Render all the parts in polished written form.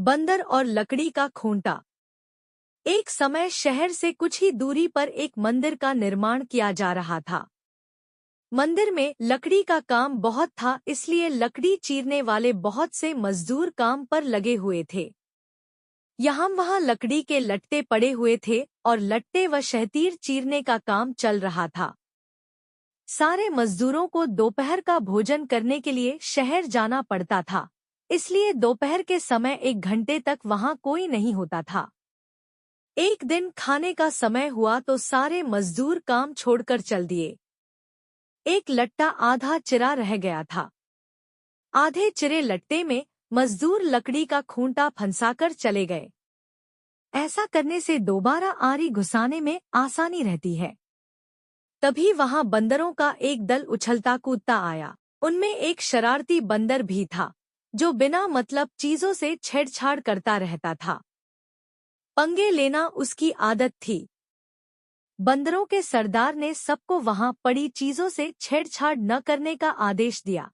बंदर और लकड़ी का खूंटा। एक समय शहर से कुछ ही दूरी पर एक मंदिर का निर्माण किया जा रहा था। मंदिर में लकड़ी का काम बहुत था, इसलिए लकड़ी चीरने वाले बहुत से मजदूर काम पर लगे हुए थे। यहाँ वहाँ लकड़ी के लट्टे पड़े हुए थे और लट्टे व शहतीर चीरने का काम चल रहा था। सारे मजदूरों को दोपहर का भोजन करने के लिए शहर जाना पड़ता था, इसलिए दोपहर के समय 1 घंटे तक वहाँ कोई नहीं होता था। एक दिन खाने का समय हुआ तो सारे मजदूर काम छोड़कर चल दिए। एक लट्टा आधा चिरा रह गया था। आधे चिरे लट्टे में मजदूर लकड़ी का खूंटा फंसाकर चले गए। ऐसा करने से दोबारा आरी घुसाने में आसानी रहती है। तभी वहां बंदरों का एक दल उछलता कूदता आया। उनमें एक शरारती बंदर भी था, जो बिना मतलब चीजों से छेड़छाड़ करता रहता था। पंगे लेना उसकी आदत थी। बंदरों के सरदार ने सबको वहां पड़ी चीजों से छेड़छाड़ न करने का आदेश दिया।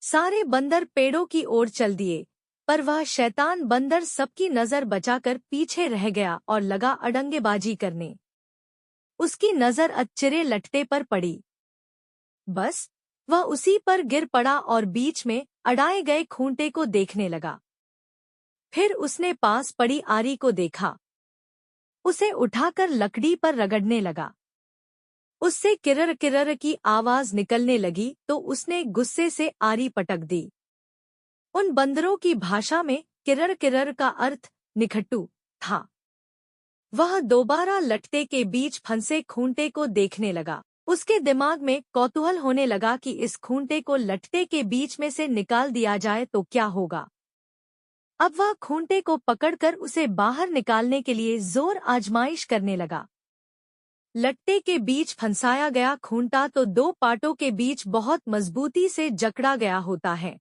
सारे बंदर पेड़ों की ओर चल दिए, पर वह शैतान बंदर सबकी नजर बचाकर पीछे रह गया और लगा अड़ंगेबाजी करने। उसकी नजर अचरे लट्टे पर पड़ी। बस वह उसी पर गिर पड़ा और बीच में अड़ाए गए खूंटे को देखने लगा। फिर उसने पास पड़ी आरी को देखा। उसे उठाकर लकड़ी पर रगड़ने लगा। उससे किरर किरर की आवाज निकलने लगी तो उसने गुस्से से आरी पटक दी। उन बंदरों की भाषा में किरर किरर का अर्थ निखट्टू था। वह दोबारा लट्टे के बीच फंसे खूंटे को देखने लगा। उसके दिमाग में कौतूहल होने लगा कि इस खूंटे को लट्टे के बीच में से निकाल दिया जाए तो क्या होगा। अब वह खूंटे को पकड़कर उसे बाहर निकालने के लिए जोर आजमाइश करने लगा। लट्टे के बीच फंसाया गया खूंटा तो दो पाटों के बीच बहुत मजबूती से जकड़ा गया होता है,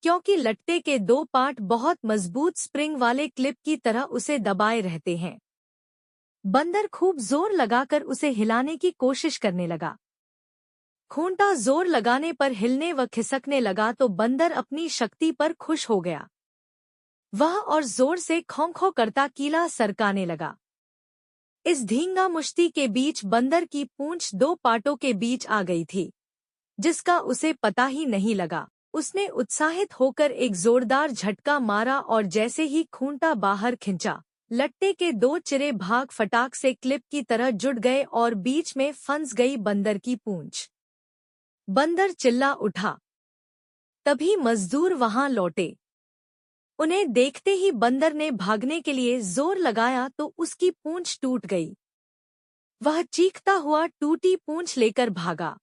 क्योंकि लट्टे के दो पाट बहुत मजबूत स्प्रिंग वाले क्लिप की तरह उसे दबाए रहते हैं। बंदर खूब जोर लगाकर उसे हिलाने की कोशिश करने लगा। खूंटा जोर लगाने पर हिलने व खिसकने लगा तो बंदर अपनी शक्ति पर खुश हो गया। वह और जोर से खों-खों करता कीला सरकाने लगा। इस धींगा मुश्ती के बीच बंदर की पूंछ दो पाटों के बीच आ गई थी, जिसका उसे पता ही नहीं लगा। उसने उत्साहित होकर एक जोरदार झटका मारा और जैसे ही खूंटा बाहर खिंचा, लट्टे के दो चिरे भाग फटाक से क्लिप की तरह जुड़ गए और बीच में फंस गई बंदर की पूंछ। बंदर चिल्ला उठा। तभी मजदूर वहां लौटे। उन्हें देखते ही बंदर ने भागने के लिए जोर लगाया तो उसकी पूंछ टूट गई। वह चीखता हुआ टूटी पूंछ लेकर भागा।